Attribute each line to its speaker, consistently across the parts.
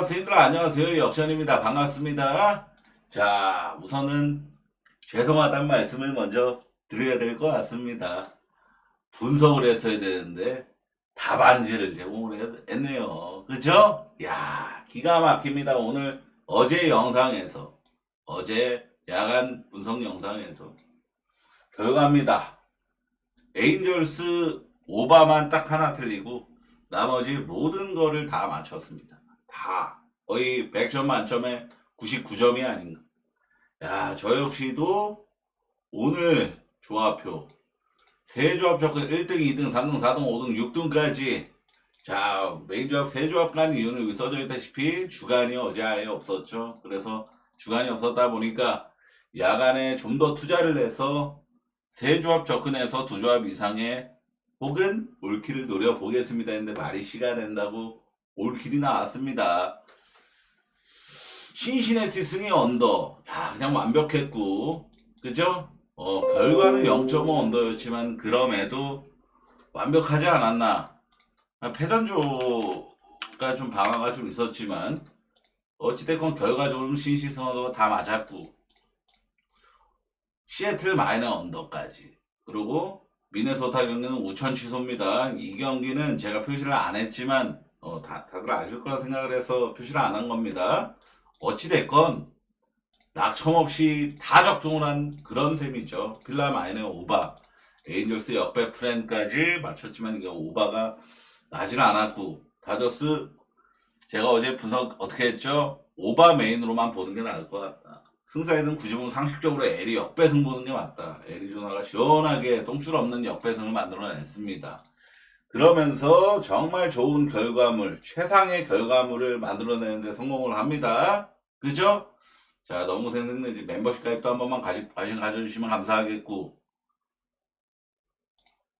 Speaker 1: 선생님들 안녕하세요. 역전입니다. 반갑습니다. 자, 우선은 죄송하다는 말씀을 먼저 드려야 될 것 같습니다. 분석을 했어야 되는데 답안지를 제공을 했네요. 그죠? 야, 기가 막힙니다. 오늘 어제 야간 분석 영상에서 결과입니다. 에인절스 오바만 딱 하나 틀리고 나머지 모든 거를 다 맞췄습니다. 다 거의 100점 만점에 99점이 아닌가. 야, 저 역시도 오늘 조합표 세 조합 접근 1등, 2등, 3등, 4등, 5등, 6등까지. 자, 메인 조합 세 조합 간 이유는 여기 써져 있다시피 주간이 어제 아예 없었죠. 그래서 주간이 없었다 보니까 야간에 좀 더 투자를 해서 세 조합 접근해서 두 조합 이상의 혹은 올킬을 노려보겠습니다 했는데 말이 씨가 된다고 올킬이 나왔습니다. 신시내티 승이 언더. 야, 그냥 완벽했고, 그죠? 결과는 0.5 언더였지만 그럼에도 완벽하지 않았나. 패전조가 좀 방어가 좀 있었지만 어찌됐건 결과적으로 신시승 언더가 다 맞았고, 시애틀 마이너 언더까지. 그리고 미네소타 경기는 우천 취소입니다. 이 경기는 제가 표시를 안 했지만 다들 아실 거라 생각을 해서 표시를 안 한 겁니다. 어찌됐건 낙첨 없이 다 적중을 한 그런 셈이죠. 필라 마이너 오바, 에인절스 역배 프렌까지 맞췄지만 이게 오바가 나질 않았고, 다저스 제가 어제 분석 어떻게 했죠? 오바 메인으로만 보는 게 나을 것 같다. 승사이든 굳이 보면 상식적으로 L이 역배승 보는 게 맞다. 애리조나가 시원하게 똥줄 없는 역배승을 만들어냈습니다. 그러면서 정말 좋은 결과물, 최상의 결과물을 만들어내는데 성공을 합니다. 그죠? 자, 너무 생생내지 멤버십 가입도 한 번만 관심 가져주시면 감사하겠고,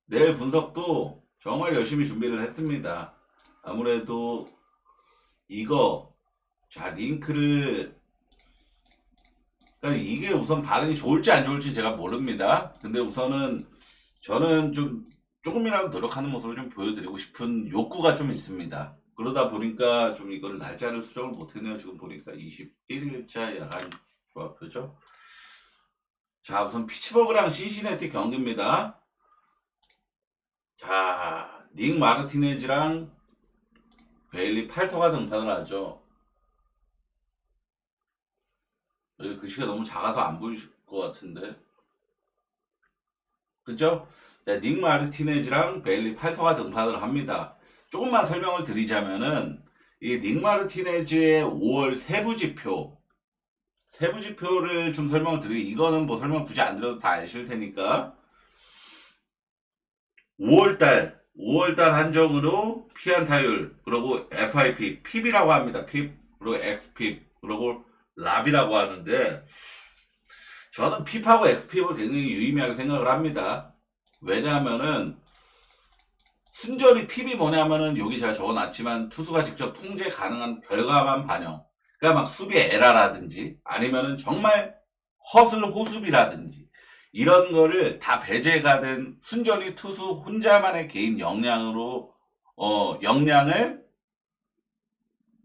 Speaker 1: 내일 분석도 정말 열심히 준비를 했습니다. 아무래도 이거, 자, 링크를, 그러니까 이게 우선 반응이 좋을지 안 좋을지 제가 모릅니다. 근데 우선은 저는 좀 조금이라도 노력하는 모습을 좀 보여드리고 싶은 욕구가 좀 있습니다. 그러다 보니까 좀 이거를 날짜를 수정을 못했네요. 지금 보니까 21일자 야간 조합표죠. 자, 우선 피츠버그랑 신시내티 경기입니다. 자, 닉 마르티네즈랑 베일리 팔터가 등판을 하죠. 여기 글씨가 너무 작아서 안 보이실 것 같은데, 그죠? 네, 닉 마르티네즈랑 베일리 팔터가 등판을 합니다. 조금만 설명을 드리자면은 이 닉 마르티네즈의 5월 세부지표를 좀 설명을 드리고, 이거는 뭐 설명 굳이 안 드려도 다 아실 테니까, 5월달 한정으로 피안타율, 그리고 FIP, PIP이라고 합니다. PIP, 그리고 XPIP, 그리고 랍이라고 하는데, 저는 핍하고 XPIP을 굉장히 유의미하게 생각을 합니다. 왜냐하면은 순전히 핍이 뭐냐면은 여기 제가 적어놨지만 투수가 직접 통제 가능한 결과만 반영. 그러니까 막 수비 에라라든지 아니면은 정말 허슬 호수비라든지 이런 거를 다 배제가 된 순전히 투수 혼자만의 개인 역량으로 역량을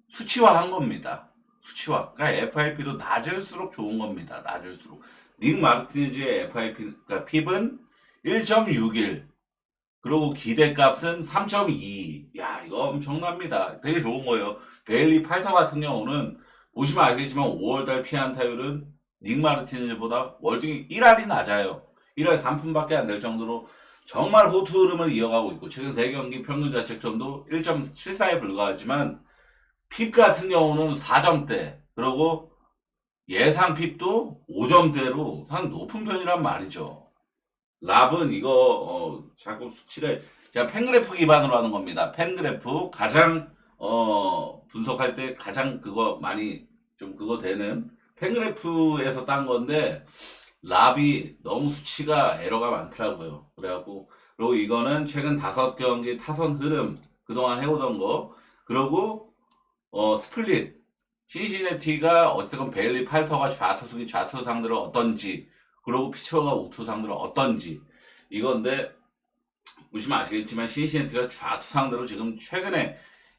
Speaker 1: 수치화한 겁니다. 수치화. 그러니까 FIP도 낮을수록 좋은 겁니다. 낮을수록. 닉 마르티네즈의 FIP, 그러니까 핍은 1.61. 그리고 기대값은 3.2. 야, 이거 엄청납니다. 되게 좋은 거예요. 베일리 팔터 같은 경우는 보시면 알겠지만 5월달 피안타율은 닉 마르티네즈보다 월등히 1할이 낮아요. 1할 3푼밖에 안 될 정도로 정말 호투 흐름을 이어가고 있고, 최근 3경기 평균 자책점도 1.74에 불과하지만 핍 같은 경우는 4점대, 그리고 예상 핍도 5점대로 상 높은 편이란 말이죠. 랍은 이거 자꾸 수치를 제가 팬그래프 기반으로 하는 겁니다. 팬그래프 가장 분석할 때 가장 그거 많이 좀 그거 되는 팬그래프에서 딴 건데, 랍이 너무 수치가 에러가 많더라고요. 그래갖고, 그리고 이거는 최근 5경기 타선 흐름 그동안 해오던 거, 그리고 스플릿 신시내티가 어쨌든 베일리 팔터가 좌투수기 좌투 상대로 어떤지, 그리고 피처가 우투 상대로 어떤지 이건데, 보시면 아시겠지만 신시내티가 좌투 상대로 지금 최근에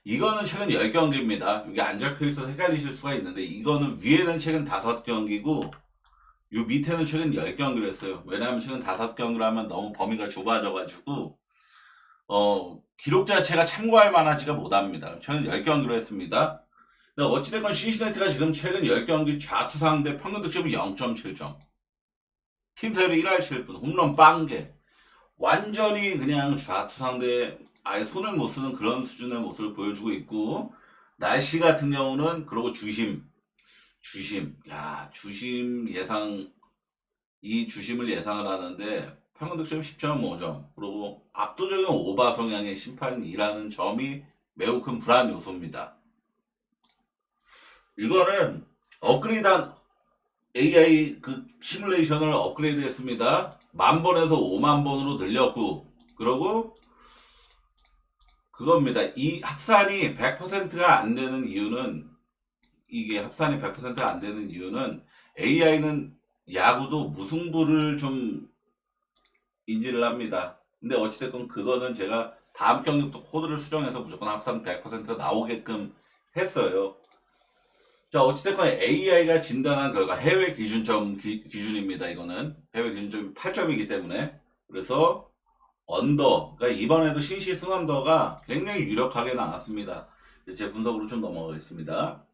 Speaker 1: 이거는 최근 10경기입니다. 이게 안 적혀 있어서 헷갈리실 수가 있는데 이거는 위에는 최근 5경기고 요 밑에는 최근 10경기를 했어요. 왜냐하면 최근 5경기를 하면 너무 범위가 좁아져가지고 기록 자체가 참고할 만하지가 못합니다. 최근 10경기로 했습니다. 근데 어찌됐건 신시내티가 지금 최근 10경기 좌투 상대 평균 득점이 0.7점, 팀 타율이 1할 7분, 홈런 빵개, 완전히 그냥 좌투 상대 아예 손을 못 쓰는 그런 수준의 모습을 보여주고 있고, 날씨 같은 경우는 그리고 주심 예상, 이 주심을 예상을 하는데 평균 득점 10.5점, 그리고 압도적인 오바 성향의 심판이라는 점이 매우 큰 불안 요소입니다. 이거는 업그레이드한 AI 시뮬레이션을 업그레이드 했습니다. 10,000번에서 50,000번으로 늘렸고, 그러고 그겁니다. 이 합산이 100%가 안 되는 이유는, 이게 합산이 100%가 안 되는 이유는 AI는 야구도 무승부를 좀 인지를 합니다. 근데 어찌됐건 그거는 제가 다음 경기부터 코드를 수정해서 무조건 합산 100%가 나오게끔 했어요. 자, 어찌됐건 AI가 진단한 결과 해외 기준점 기준입니다. 이거는 해외 기준점이 8점이기 때문에, 그래서 그러니까 이번에도 신시 승언더가 굉장히 유력하게 나왔습니다. 제 분석으로 좀 넘어가겠습니다.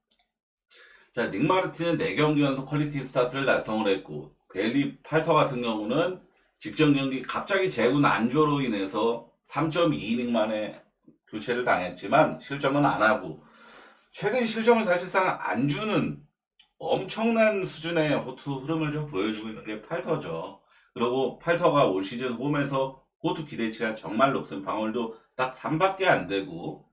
Speaker 1: 자, 닉 마르틴은 4경기 연속 퀄리티 스타트를 달성을 했고, 벨리 팔터 같은 경우는 직전 경기 갑자기 재군 안조로 인해서 3.2이닝 만에 교체를 당했지만 실점은 안 하고, 최근 실점을 사실상 안 주는 엄청난 수준의 호투 흐름을 좀 보여주고 있는 게 팔터죠. 그리고 팔터가 올 시즌 홈에서 호투 기대치가 정말 높은, 방울도 딱 3밖에 안 되고,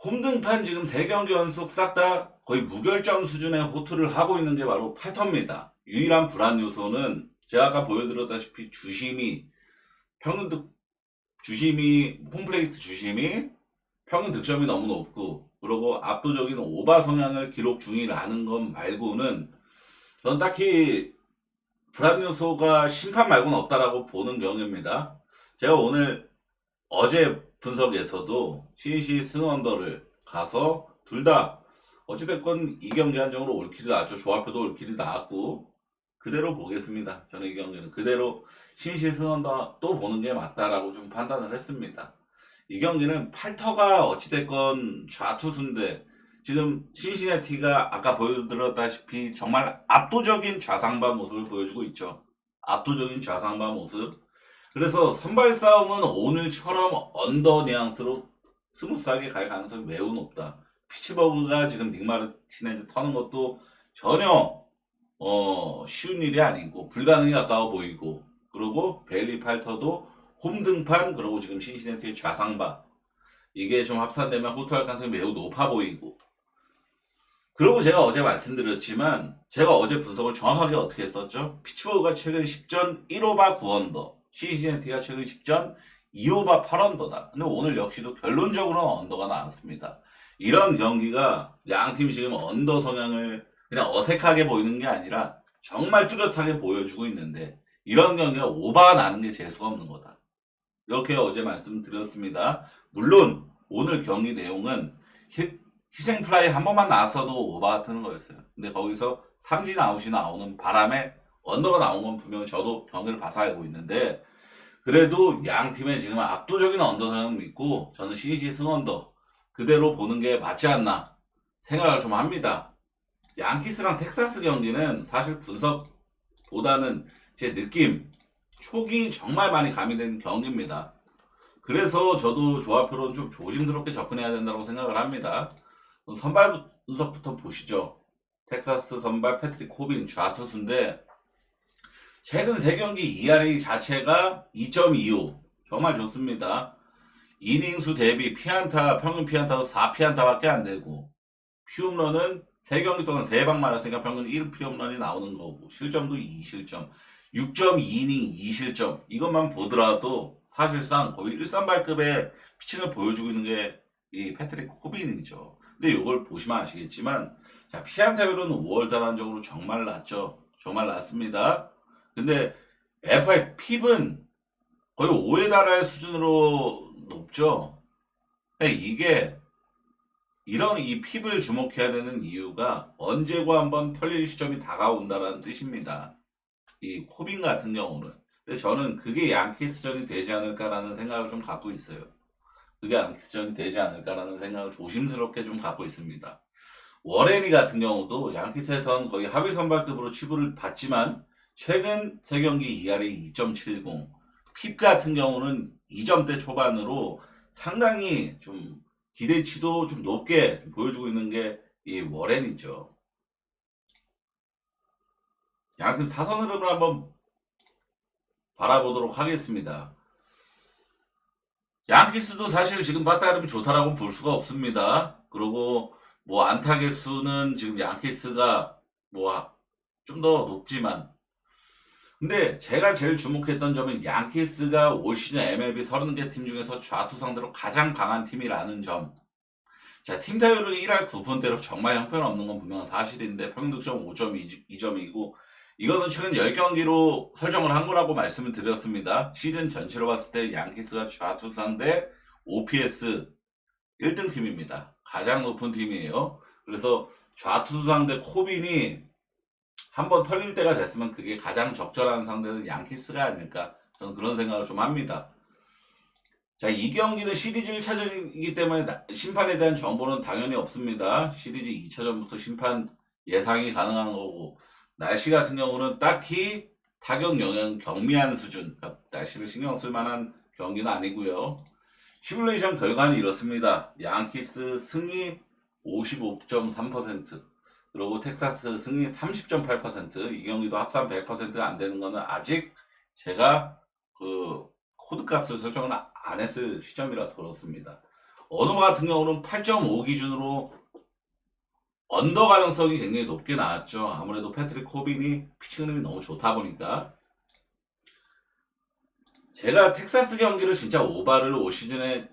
Speaker 1: 홈등판 지금 3경기 연속 싹 다 거의 무결점 수준의 호투를 하고 있는 게 바로 팔터입니다. 유일한 불안 요소는 제가 아까 보여드렸다시피 홈플레이트 주심이 평균 득점이 너무 높고, 그리고 압도적인 오바 성향을 기록 중이라는 것 말고는 전 딱히 불안 요소가 심판 말고는 없다라고 보는 경우입니다. 제가 어제 분석에서도 CNC 승언더를 가서 둘 다 어찌됐건 이 경기 한정으로 올킬이 나왔죠. 조합표도 올킬이 나왔고, 그대로 보겠습니다. 저는 이 경기는 그대로 CNC 승언더 또 보는 게 맞다라고 좀 판단을 했습니다. 이 경기는 팔터가 어찌됐건 좌투수인데 지금 신시내티가 아까 보여드렸다시피 정말 압도적인 좌상바 모습을 보여주고 있죠. 압도적인 좌상바 모습. 그래서 선발 싸움은 오늘처럼 언더 뉘앙스로 스무스하게 갈 가능성이 매우 높다. 피츠버그가 지금 닉 마르티네즈 터는 것도 전혀 쉬운 일이 아니고 불가능에 가까워 보이고, 그리고 벨리 팔터도 홈등판, 그리고 지금 신시내티의 좌상바, 이게 좀 합산되면 호투할 가능성이 매우 높아 보이고, 그리고 제가 어제 말씀드렸지만 제가 어제 분석을 정확하게 어떻게 했었죠? 피츠버그가 최근 10전 1호바 9언더, 신시내티가 최근 10전 2호바 8언더다. 근데 오늘 역시도 결론적으로는 언더가 나왔습니다. 이런 경기가 양팀이 지금 언더 성향을 그냥 어색하게 보이는 게 아니라 정말 뚜렷하게 보여주고 있는데, 이런 경기가 오바가 나는 게 재수가 없는 거다. 이렇게 어제 말씀드렸습니다. 물론 오늘 경기 내용은 희생 플라이 한 번만 나왔어도 오바 같은 거였어요. 근데 거기서 삼진 아웃이 나오는 바람에 언더가 나온 건 분명히 저도 경기를 봐서 알고 있는데, 그래도 양 팀의 지금 압도적인 언더 성향을 믿고 저는 CNC 승언더 그대로 보는 게 맞지 않나 생각을 좀 합니다. 양키스랑 텍사스 경기는 사실 분석보다는 제 느낌, 촉이 정말 많이 가미된 경기입니다. 그래서 저도 조합표로는 좀 조심스럽게 접근해야 된다고 생각을 합니다. 선발 분석부터 보시죠. 텍사스 선발 패트릭 코빈 좌투수인데 최근 3경기 ERA 자체가 2.25, 정말 좋습니다. 이닝수 대비 피안타, 평균 피안타도 4피안타밖에 안 되고, 피홈런은 3경기 동안 3방 맞았으니까 평균 1피홈런이 나오는 거고, 실점도 2실점, 6.2이닝 2실점, 이것만 보더라도 사실상 거의 일선발급의 피칭을 보여주고 있는 게 이 패트릭 코빈이죠. 근데 이걸 보시면 아시겠지만, 자, 피안타율은 5월 달한적으로 정말 낮죠. 정말 낮습니다. 근데 FI 핍은 거의 5에 달할 수준으로 높죠. 이게 이런 이 핍을 주목해야 되는 이유가 언제고 한번 털릴 시점이 다가온다는 뜻입니다. 이 코빈 같은 경우는. 근데 저는 그게 양키스전이 되지 않을까라는 생각을 좀 갖고 있어요. 그게 양키스전이 되지 않을까라는 생각을 조심스럽게 좀 갖고 있습니다. 워렌이 같은 경우도 양키스에선 거의 하위 선발급으로 치부를 받지만 최근 3경기 ERA 2.70, 핍 같은 경우는 2점대 초반으로 상당히 좀 기대치도 좀 높게 좀 보여주고 있는 게 이 워렌이죠. 양팀 타선 흐름을 한번 바라보도록 하겠습니다. 양키스도 사실 지금 빠따름이 좋다라고 볼 수가 없습니다. 그리고 뭐 안타 개수는 지금 양키스가 뭐 좀 더 높지만, 근데 제가 제일 주목했던 점은 양키스가 올 시즌 MLB 30개 팀 중에서 좌투 상대로 가장 강한 팀이라는 점. 자, 팀 타율은 1할 9푼대로 정말 형편없는 건 분명한 사실인데 평균 득점 5.2점이고 이거는 최근 10경기로 설정을 한 거라고 말씀을 드렸습니다. 시즌 전체로 봤을 때 양키스가 좌투 상대 OPS 1등 팀입니다. 가장 높은 팀이에요. 그래서 좌투 상대 코빈이 한번 털릴 때가 됐으면 그게 가장 적절한 상대는 양키스가 아닐까, 저는 그런 생각을 좀 합니다. 자, 이 경기는 시리즈 1차전이기 때문에 심판에 대한 정보는 당연히 없습니다. 시리즈 2차전부터 심판 예상이 가능한 거고, 날씨 같은 경우는 딱히 타격 영향 경미한 수준, 그러니까 날씨를 신경 쓸 만한 경기는 아니고요. 시뮬레이션 결과는 이렇습니다. 양키스 승리 55.3%, 그리고 텍사스 승리 30.8%, 이 경기도 합산 100%가 안 되는 거는 아직 제가 그 코드값을 설정을 안 했을 시점이라서 그렇습니다. 언어 같은 경우는 8.5 기준으로 언더 가능성이 굉장히 높게 나왔죠. 아무래도 패트릭 코빈이 피칭 흐름이 너무 좋다 보니까. 제가 텍사스 경기를 진짜 오바를 올 시즌에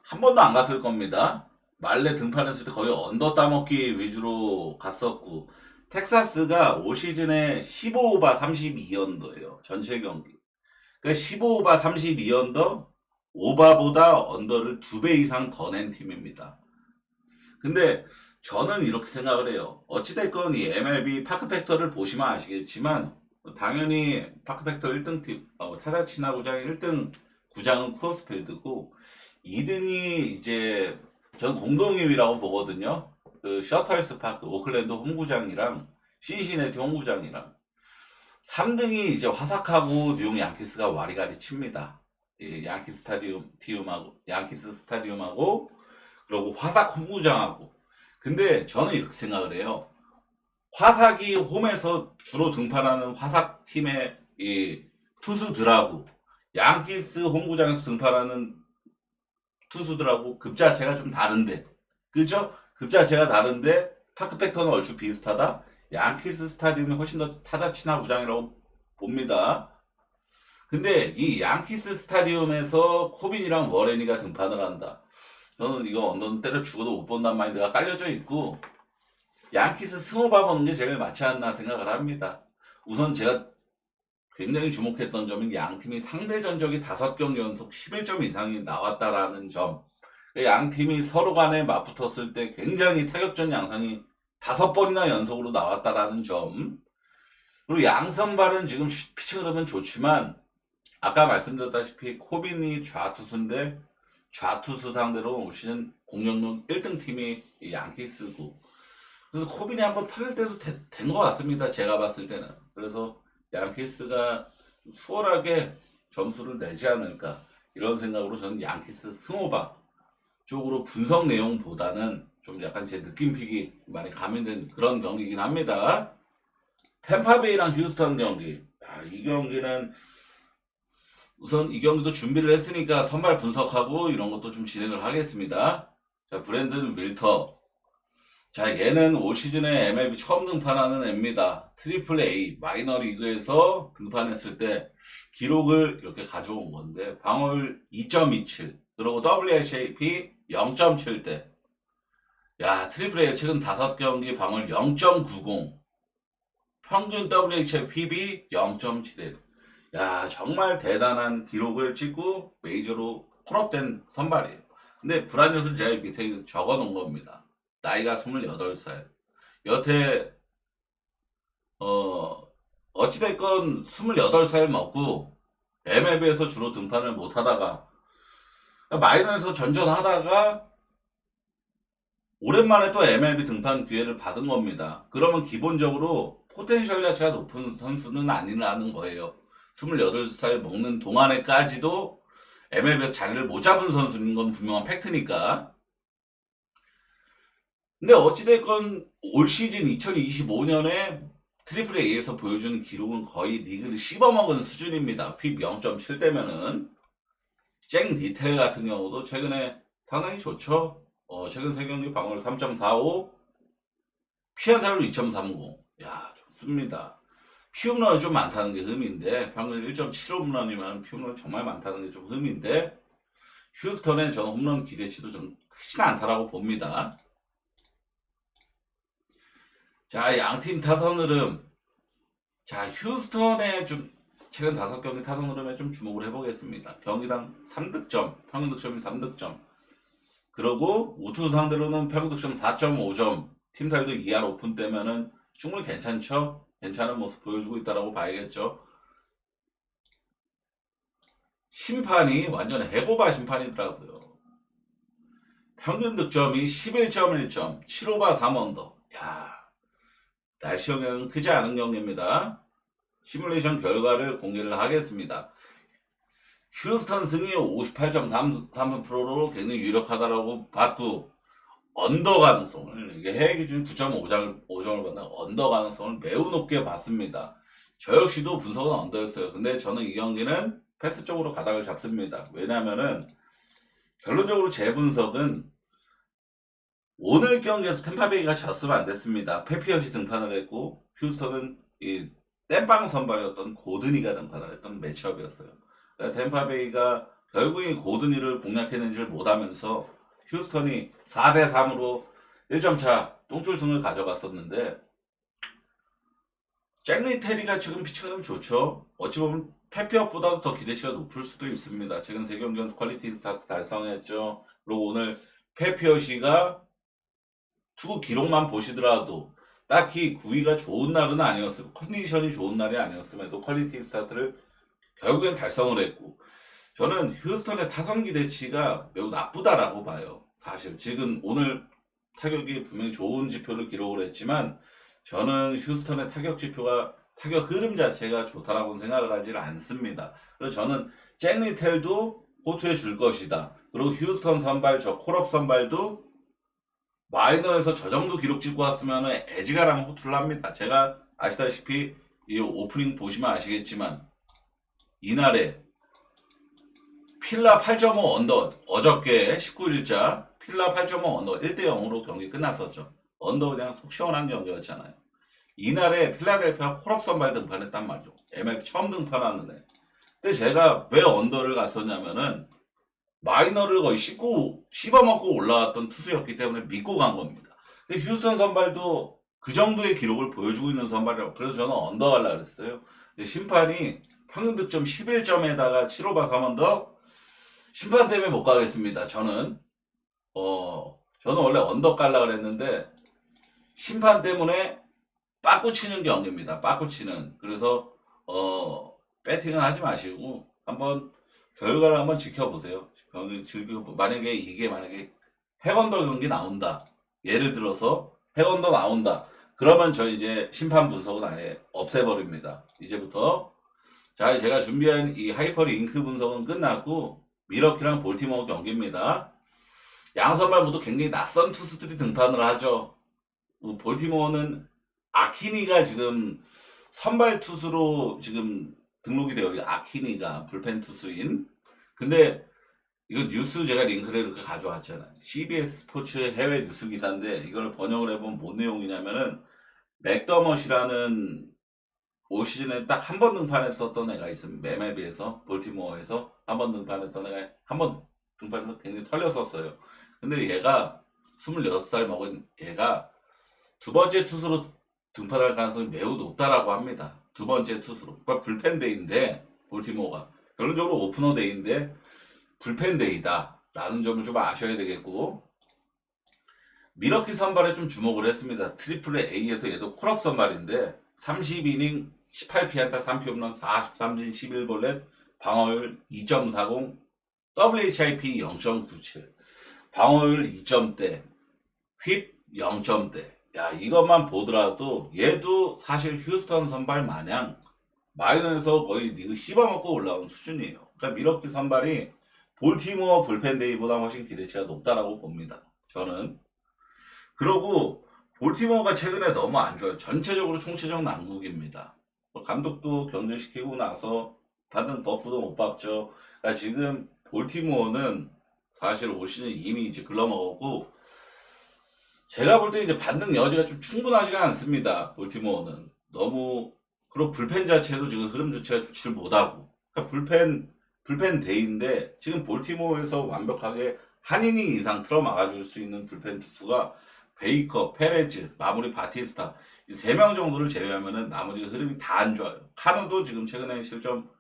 Speaker 1: 한 번도 안 갔을 겁니다. 말레 등판했을 때 거의 언더 따먹기 위주로 갔었고, 텍사스가 올 시즌에 15오바 32언더예요. 전체 경기. 그러니까 15오바 32언더, 오바보다 언더를 2배 이상 더 낸 팀입니다. 근데 저는 이렇게 생각을 해요. 어찌됐건 이 MLB 파크팩터를 보시면 아시겠지만 당연히 파크팩터 1등 팀, 타자치나 구장의 1등 구장은 쿠어스필드고 2등이 이제 전 공동 2위라고 보거든요. 그 셔터힐스 파크 오클랜드 홈구장이랑 신시내티 홈구장이랑 3등이 이제 화삭하고 뉴욕 양키스가 와리가리 칩니다. 양키스 스타디움하고 그리고 화삭 홈구장하고. 근데 저는 이렇게 생각을 해요. 화삭이 홈에서 주로 등판하는 화삭 팀의 이 투수들하고 양키스 홈구장에서 등판하는 투수들하고 급 자체가 좀 다른데, 그죠? 급 자체가 다른데 파크 팩터는 얼추 비슷하다. 양키스 스타디움이 훨씬 더 타자 친화 구장이라고 봅니다. 근데 이 양키스 스타디움에서 코빈이랑 워렌이가 등판을 한다. 저는 이거 언더는 때려 죽어도 못 본다는 마인드가 깔려져 있고 양키스 승호바 보는 게 제일 맞지 않나 생각을 합니다. 우선 제가 굉장히 주목했던 점은 양 팀이 상대 전적이 5경기 연속 11점 이상이 나왔다라는 점. 양 팀이 서로 간에 맞붙었을 때 굉장히 타격전 양상이 5번이나 연속으로 나왔다라는 점. 그리고 양 선발은 지금 피칭 흐름은 좋지만 아까 말씀드렸다시피 코빈이 좌투수인데 좌투수 상대로 올 시즌 공격력 1등 팀이 이 양키스고, 그래서 코빈이 한번 털릴 때도 된 것 같습니다. 제가 봤을 때는. 그래서 양키스가 수월하게 점수를 내지 않을까 이런 생각으로 저는 양키스 승호바 쪽으로 분석 내용보다는 좀 약간 제 느낌픽이 많이 가미된 그런 경기이긴 합니다. 템파베이랑 휴스턴 경기. 이 경기는 우선 이 경기도 준비를 했으니까 선발 분석하고 이런 것도 좀 진행을 하겠습니다. 자, 브랜든 윌터. 자, 얘는 올 시즌에 MLB 처음 등판하는 애입니다. 트리플 A 마이너리그에서 등판했을 때 기록을 이렇게 가져온 건데 방어율 2.27, 그리고 WHIP 0.7대. 야, 트리플 A 최근 5경기 방어율 0.90, 평균 WHIP 0.71. 야, 정말 대단한 기록을 찍고 메이저로 콜업된 선발이에요. 근데 불안요소를 제가 밑에 적어 놓은 겁니다. 나이가 28살. 여태 어 어찌됐건 28살 먹고 MLB에서 주로 등판을 못 하다가 마이너에서 전전하다가 오랜만에 또 MLB 등판 기회를 받은 겁니다. 그러면 기본적으로 포텐셜 자체가 높은 선수는 아니라는 거예요. 28살 먹는 동안에까지도 MLB에서 자리를 못 잡은 선수인 건 분명한 팩트니까. 근데 어찌됐건 올 시즌 2025년에 트리플 A에서 보여준 기록은 거의 리그를 씹어먹은 수준입니다. 휙 0.7대면은. 잭 리텔 같은 경우도 최근에 상당히 좋죠. 최근 3경기 방어율 3.45, 피안타율 2.30. 야, 좋습니다. 피홈런이 좀 많다는 게 흠인데, 평균 1.75홈런이면 피홈런이 정말 많다는 게 좀 흠인데, 휴스턴에 저는 홈런 기대치도 좀 크진 않다라고 봅니다. 자, 양팀 타선 흐름. 자, 휴스턴의 좀 최근 5경기 타선 흐름에 좀 주목을 해보겠습니다. 경기당 3득점, 평균 득점이 3득점. 그리고 우투수 상대로는 평균 득점 4.5점, 팀 타율도 2할 오픈 때면은 충분히 괜찮죠? 괜찮은 모습 보여주고 있다라고 봐야겠죠. 심판이 완전 해고바 심판이더라고요. 평균 득점이 11.1점, 7오바 3언더. 야, 날씨 영향은 크지 않은 경기입니다. 시뮬레이션 결과를 공개를 하겠습니다. 휴스턴 승이 58.33%로 굉장히 유력하다라고 봤고, 언더 가능성을, 이게 해외 기준 9.5점을 받는 언더 가능성을 매우 높게 봤습니다. 저 역시도 분석은 언더였어요. 근데 저는 이 경기는 패스 쪽으로 가닥을 잡습니다. 왜냐면은 결론적으로 제 분석은 오늘 경기에서 템파베이가 졌으면 안 됐습니다. 페피엇이 등판을 했고 휴스턴은 이 땜빵 선발이었던 고드니가 등판을 했던 매치업이었어요. 그러니까 템파베이가 결국에 고드니를 공략해내지를 못하면서 휴스턴이 4대3으로 1점차 똥줄승을 가져갔었는데, 잭 리테리가 지금 피칭은 좋죠. 어찌 보면 페피엇보다도 더 기대치가 높을 수도 있습니다. 최근 3경기 퀄리티 스타트 달성했죠. 그리고 오늘 페피엇이가 투구 기록만 보시더라도 딱히 구위가 좋은 날은 아니었어요. 컨디션이 좋은 날이 아니었음에도 퀄리티 스타트를 결국엔 달성을 했고, 저는 휴스턴의 타선 기대치가 매우 나쁘다라고 봐요. 사실 지금 오늘 타격이 분명히 좋은 지표를 기록을 했지만 저는 휴스턴의 타격 지표가, 타격 흐름 자체가 좋다라고 생각을 하지 않습니다. 그래서 저는 잭 리텔도 호투해 줄 것이다. 그리고 휴스턴 선발, 저 콜업 선발도 마이너에서 저 정도 기록 찍고 왔으면 애지가라면 호투를 합니다. 제가 아시다시피 이 오프닝 보시면 아시겠지만 이날에 필라 8.5 언더, 어저께 19일자 필라 8.5 언더 1대0으로 경기 끝났었죠. 언더 그냥 속 시원한 경기였잖아요. 이날에 필라델피아 콜업 선발 등판했단 말이죠. MLB 처음 등판하는데. 근데 제가 왜 언더를 갔었냐면은 마이너를 거의 씹어먹고 올라왔던 투수였기 때문에 믿고 간 겁니다. 근데 휴스턴 선발도 그 정도의 기록을 보여주고 있는 선발이라고, 그래서 저는 언더 가려고 했어요. 근데 심판이 평균 득점 11점에다가 7오바 3언더, 심판 때문에 못 가겠습니다. 저는 원래 언더 깔라 그랬는데 심판 때문에 빠꾸 치는 경기입니다. 빠꾸 치는. 그래서 배팅은 하지 마시고 한번 결과를 한번 지켜보세요. 만약에 이게 핵언더 경기 나온다. 예를 들어서 핵언더 나온다. 그러면 저 이제 심판 분석은 아예 없애버립니다. 이제부터. 자, 제가 준비한 이 하이퍼리 잉크 분석은 끝났고 미러키랑 볼티모어 경기입니다. 양 선발 모두 굉장히 낯선 투수들이 등판을 하죠. 볼티모어는 아키니가 지금 선발 투수로 지금 등록이 되어 있어요. 아키니가 불펜 투수인. 근데 이거 뉴스 제가 링크를 이렇게 가져왔잖아요. CBS 스포츠 해외 뉴스 기사인데 이걸 번역을 해보면 뭔 내용이냐면은 맥더머시라는 올 시즌에 딱 한 번 등판했었던 애가 있습니다. MLB에서 볼티모어에서 한 번 등판했던 애가 한 번 등판해서 굉장히 털렸었어요. 근데 얘가 26살 먹은 얘가 두 번째 투수로 등판할 가능성이 매우 높다라고 합니다. 두 번째 투수로. 그러니까 불펜 데이인데 볼티모어가 결론적으로 오프너 데이인데 불펜 데이다. 라는 점을 좀 아셔야 되겠고, 미러키 선발에 좀 주목을 했습니다. 트리플 A에서 얘도 콜업 선발인데 30이닝 18피안타 3피홈런 43진 11볼넷 방어율 2.40 WHIP 0.97 방어율 2점대 휩 0점대. 야, 이것만 보더라도 얘도 사실 휴스턴 선발 마냥 마이너에서 거의 리그 씹어먹고 올라온 수준이에요. 그러니까 미러키 선발이 볼티모어 불펜데이보다 훨씬 기대치가 높다라고 봅니다. 저는. 그러고 볼티모어가 최근에 너무 안 좋아요. 전체적으로 총체적 난국입니다. 감독도 경질시키고 나서 받은 버프도 못 받죠. 그러니까 지금 볼티모어는 사실 올 시즌 이미 이제 글러먹었고, 제가 볼 때 이제 받는 여지가 좀 충분하지가 않습니다. 볼티모어는 너무, 그리고 불펜 자체도 지금 흐름 자체가 좋지를 못하고, 그러니까 불펜 데이인데 지금 볼티모어에서 완벽하게 한 이닝 이상 틀어 막아줄 수 있는 불펜 투수가 베이커, 페레즈, 마무리 바티스타 이 세 명 정도를 제외하면은 나머지 흐름이 다 안 좋아요. 카노도 지금 최근에 실점,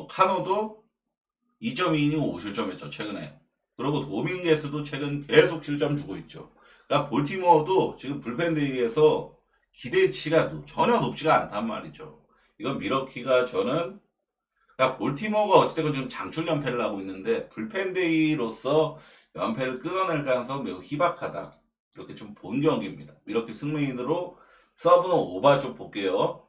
Speaker 1: 카노도 2.2이닝 5실점했죠 최근에. 그리고 도밍게스도 최근 계속 실점 주고 있죠. 그러니까 볼티모어도 지금 불펜데이에서 기대치가 전혀 높지가 않단 말이죠. 이건 미러키가 저는, 그러니까 볼티모어가 어찌됐건 지금 장출 연패를 하고 있는데 불펜데이로서 연패를 끊어낼 가능성 매우 희박하다. 이렇게 좀 본 경기입니다. 미러키 승리인으로 서브는 오바 좀 볼게요.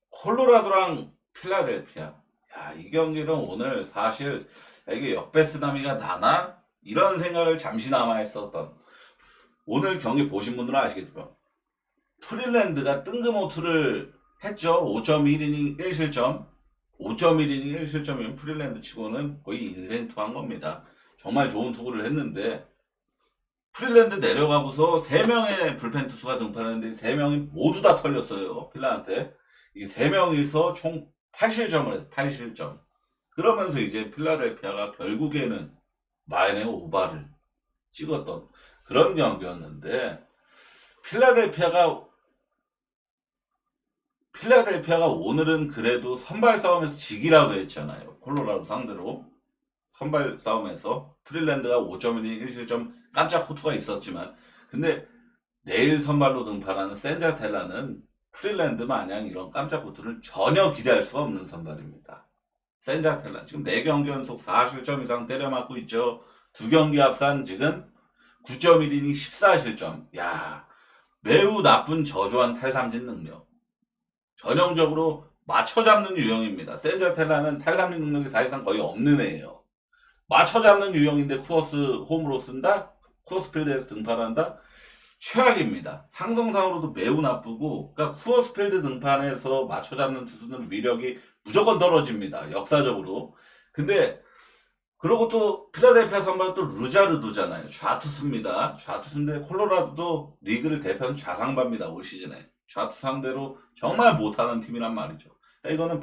Speaker 1: 콜로라도랑 필라델피아. 야, 이 경기는 오늘 사실 이게 역배쓰나미가 나나? 이런 생각을 잠시나마 했었던, 오늘 경기 보신 분들은 아시겠지만 프릴랜드가 뜬금없이를 했죠. 5.1이닝 1실점. 5.1이닝 1실점이면 프릴랜드 치고는 거의 인생 투한 겁니다. 정말 좋은 투구를 했는데 프릴랜드 내려가고서 3명의 불펜 투수가 등판했는데 3명이 모두 다 털렸어요. 필라한테. 이 3명이서 총 8실점을 해서 8실점. 그러면서 이제 필라델피아가 결국에는 마이너의 오바를 찍었던 그런 경기였는데, 필라델피아가 오늘은 그래도 선발 싸움에서 지기라도 했잖아요. 콜로라도 상대로. 선발 싸움에서 프릴랜드가 5.1이닝 1실점 깜짝 호투가 있었지만, 근데 내일 선발로 등판하는 센자텔라는 프릴랜드 마냥 이런 깜짝 호투를 전혀 기대할 수가 없는 선발입니다. 센자텔라 지금 4경기 연속 4실점 이상 때려맞고 있죠. 2경기 합산 지금 9.1이닝 14실점. 야, 매우 나쁜 저조한 탈삼진 능력. 전형적으로 맞춰잡는 유형입니다. 센자텔라는 탈삼진 능력이 사실상 거의 없는 애예요. 맞춰잡는 유형인데 쿠어스 홈으로 쓴다? 쿠어스 필드에서 등판한다? 최악입니다. 상성상으로도 매우 나쁘고, 그러니까 쿠어스 필드 등판에서 맞춰잡는 투수는 위력이 무조건 떨어집니다. 역사적으로. 근데 그리고 또 필라델피아 선발은 또 루자르도잖아요. 좌투수입니다. 좌투수인데 콜로라도도 리그를 대표하는 좌상바입니다. 올 시즌에. 좌투 상대로 정말 못하는 팀이란 말이죠. 그러니까 이거는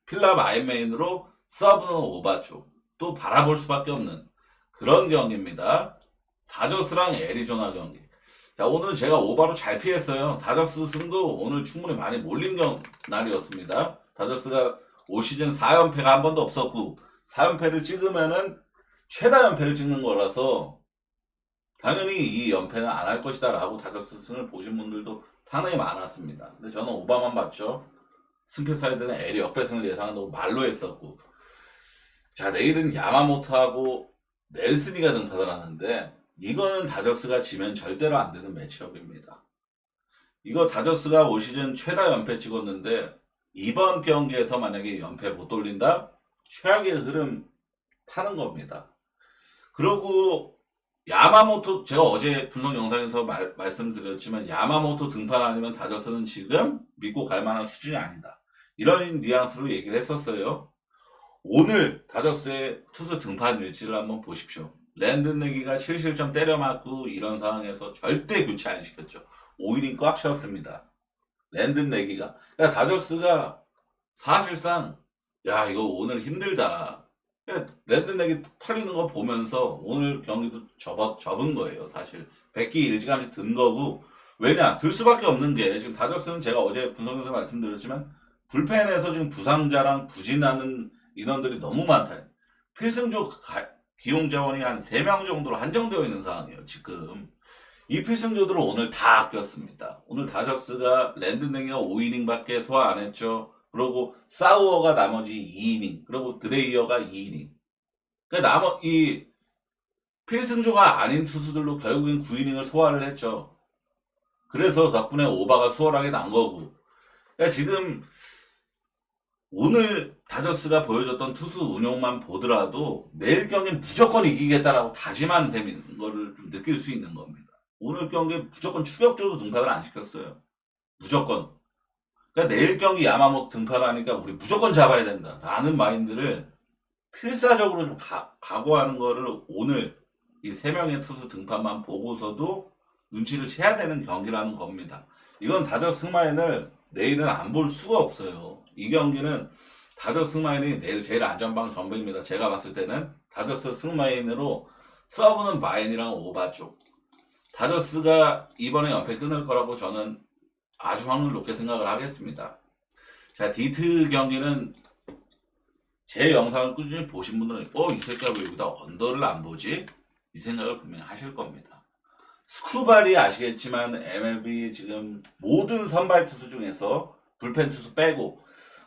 Speaker 1: 필라 마인메인으로 서브는 오바 쪽 또 바라볼 수밖에 없는 그런 경기입니다. 다저스랑 애리조나 경기. 자, 오늘은 제가 오바로 잘 피했어요. 다저스 승도 오늘 충분히 많이 몰린 날이었습니다. 다저스가 올 시즌 4연패가 한 번도 없었고 4연패를 찍으면은 최다 연패를 찍는 거라서 당연히 이 연패는 안 할 것이다 라고 다저스 승을 보신 분들도 상당히 많았습니다. 근데 저는 오바만 봤죠. 승패 사이드는 L이 역배승을 예상한다고 말로 했었고. 자, 내일은 야마모토하고 넬슨이가 등판을 하는데 이거는 다저스가 지면 절대로 안 되는 매치업입니다. 이거 다저스가 올 시즌 최다 연패 찍었는데 이번 경기에서 만약에 연패 못 돌린다? 최악의 흐름 타는 겁니다. 그리고 야마모토, 제가 어제 분석 영상에서 말씀드렸지만 야마모토 등판 아니면 다저스는 지금 믿고 갈 만한 수준이 아니다. 이런 뉘앙스로 얘기를 했었어요. 오늘 다저스의 투수 등판 일지를 한번 보십시오. 랜든내기가 7실점 때려맞고 이런 상황에서 절대 교체 안 시켰죠. 5이닝 꽉 채웠습니다. 랜든내기가. 그러니까 다저스가 사실상 야, 이거 오늘 힘들다. 랜든내기 털리는 거 보면서 오늘 경기도 접은 거예요. 사실 100기 일찌감치 든 거고, 왜냐? 들 수밖에 없는 게 지금 다저스는 제가 어제 분석에서 말씀드렸지만 불펜에서 지금 부상자랑 부진하는 인원들이 너무 많다. 필승조 기용 자원이 한 3명 정도로 한정되어 있는 상황이에요. 지금 이 필승조들을 오늘 다 아꼈습니다. 오늘 다저스가 랜든냉이가 5이닝밖에 소화 안 했죠. 그리고 사우어가 나머지 2이닝, 그리고 드레이어가 2이닝. 그러니까 이 필승조가 아닌 투수들로 결국엔 9이닝을 소화를 했죠. 그래서 덕분에 오바가 수월하게 난 거고. 그러니까 지금 오늘 다저스가 보여줬던 투수 운용만 보더라도 내일 경기는 무조건 이기겠다라고 다짐한 셈인 거를 좀 느낄 수 있는 겁니다. 오늘 경기에 무조건 추격조도 등판을 안 시켰어요. 무조건. 그러니까 내일 경기 야마모토 등판하니까 우리 무조건 잡아야 된다라는 마인드를 필사적으로 좀 각오하는 거를 오늘 이 3명의 투수 등판만 보고서도 눈치를 채야 되는 경기라는 겁니다. 이건 다저스 승마인을 내일은 안 볼 수가 없어요. 이 경기는 다저스 승마인이 내일 제일 안전방 전백입니다. 제가 봤을 때는 다저스 승마인으로 서브는 마인이랑 오바 쪽. 다저스가 이번에 연패 끊을 거라고 저는 아주 확률 높게 생각을 하겠습니다. 자, 디트 경기는 제 영상을 꾸준히 보신 분들은 이 새끼가 왜 여기다 언더를 안 보지? 이 생각을 분명히 하실 겁니다. 스쿠발이 아시겠지만 MLB 지금 모든 선발 투수 중에서 불펜 투수 빼고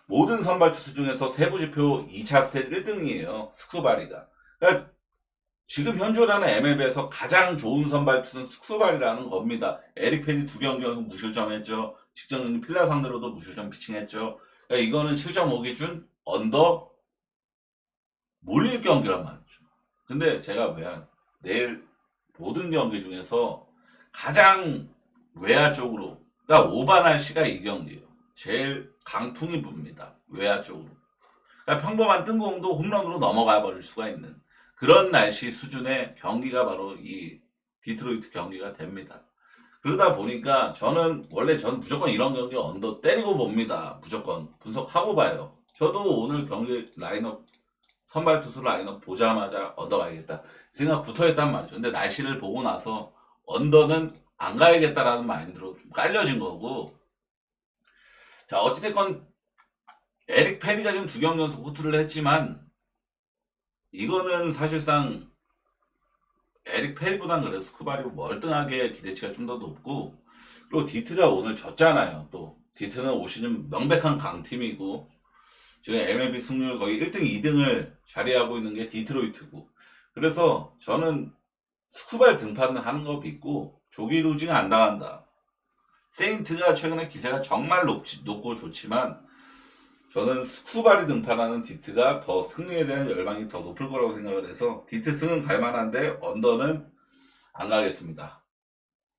Speaker 1: 모든 선발 투수 중에서 세부지표 2차 스탯 1등이에요. 스쿠발이가. 그러니까 지금 현존하는 MLB에서 가장 좋은 선발 투수는 스쿠발이라는 겁니다. 에릭 펜이 2경기 연속 무실점했죠. 직전 필라 상대로도 무실점 피칭했죠. 그러니까 이거는 실점 5기준 언더 몰릴 경기란 말이죠. 근데 제가 내일 모든 경기 중에서 가장 외야 쪽으로, 그러니까 오바 날씨가 이 경기예요. 제일 강풍이 붑니다. 외야 쪽으로. 그러니까 평범한 뜬공도 홈런으로 넘어가 버릴 수가 있는 그런 날씨 수준의 경기가 바로 이 디트로이트 경기가 됩니다. 그러다 보니까 저는 무조건 이런 경기 언더 때리고 봅니다. 무조건 분석하고 봐요. 저도 오늘 경기 라인업 선발 투수 라인업 보자마자 언더 가야겠다 생각 붙어있단 말이죠. 근데 날씨를 보고 나서 언더는 안 가야겠다라는 마인드로 좀 깔려진 거고. 자, 어찌됐건 에릭 페디가 지금 2경기 연속 호투를 했지만 이거는 사실상 에릭 페디보단 그래도 스쿠바리 월등하게 기대치가 좀 더 높고, 그리고 디트가 오늘 졌잖아요. 또 디트는 올 시즌 명백한 강팀이고 지금 MLB 승률 거의 1등, 2등을 자리하고 있는 게 디트로이트고, 그래서 저는 스쿠발 등판을 하는 거 믿고 조기 루징 안 당한다. 세인트가 최근에 기세가 정말 높고 좋지만 저는 스쿠발이 등판하는 디트가 더 승리에 대한 열망이 더 높을 거라고 생각을 해서 디트 승은 갈만한데 언더는 안 가겠습니다.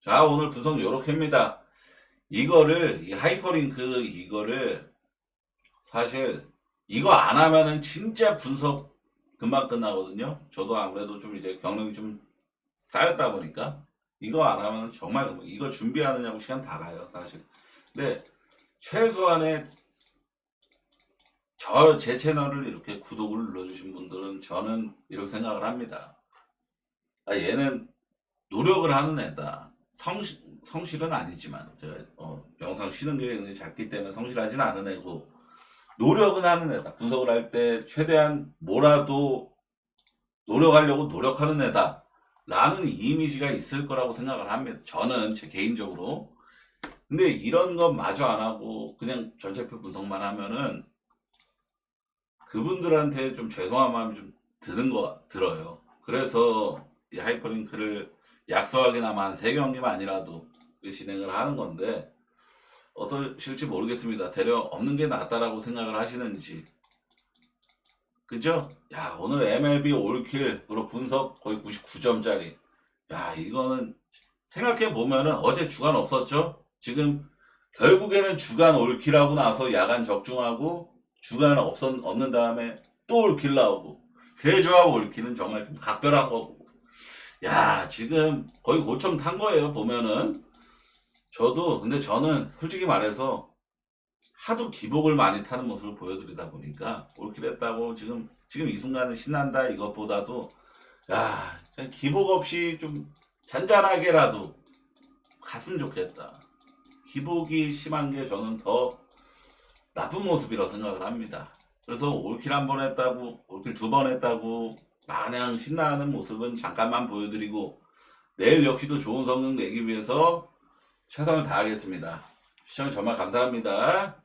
Speaker 1: 자, 오늘 분석 요렇게입니다. 이거를 이 하이퍼링크 이거를 사실 이거 안 하면은 진짜 분석 금방 끝나거든요. 저도 아무래도 좀 이제 경력이 좀 쌓였다 보니까 이거 안 하면 정말 금방, 이거 준비하느냐고 시간 다 가요 사실. 근데 최소한의 제 채널을 이렇게 구독을 눌러주신 분들은 저는 이렇게 생각을 합니다. 얘는 노력을 하는 애다. 성실은 아니지만 제가 영상 쉬는 게 굉장히 작기 때문에 성실하진 않은 애고 노력은 하는 애다. 분석을 할 때 최대한 뭐라도 노력하려고 노력하는 애다 라는 이미지가 있을 거라고 생각을 합니다. 저는 제 개인적으로. 근데 이런 건 마저 안 하고 그냥 전체표 분석만 하면은 그분들한테 좀 죄송한 마음이 좀 들어요. 그래서 이 하이퍼링크를 약소하기나마 한 3경기만 아니라도 진행을 하는 건데 어떠실지 모르겠습니다. 되려 없는 게 낫다라고 생각을 하시는지. 그죠? 야, 오늘 MLB 올킬으로 분석 거의 99점짜리. 야, 이거는 생각해보면은 어제 주간 없었죠? 지금 결국에는 주간 올킬하고 나서 야간 적중하고 주간 없는 다음에 또 올킬 나오고 3조합 올킬은 정말 좀 각별한 거고. 야, 지금 거의 고점 탄 거예요 보면은. 근데 저는 솔직히 말해서 하도 기복을 많이 타는 모습을 보여드리다 보니까 올킬 했다고 지금 이 순간은 신난다 이것보다도 야, 기복 없이 좀 잔잔하게라도 갔으면 좋겠다. 기복이 심한 게 저는 더 나쁜 모습이라고 생각을 합니다. 그래서 올킬 1번 했다고 올킬 2번 했다고 마냥 신나하는 모습은 잠깐만 보여드리고 내일 역시도 좋은 성적 내기 위해서 최선을 다하겠습니다. 시청해 정말 감사합니다.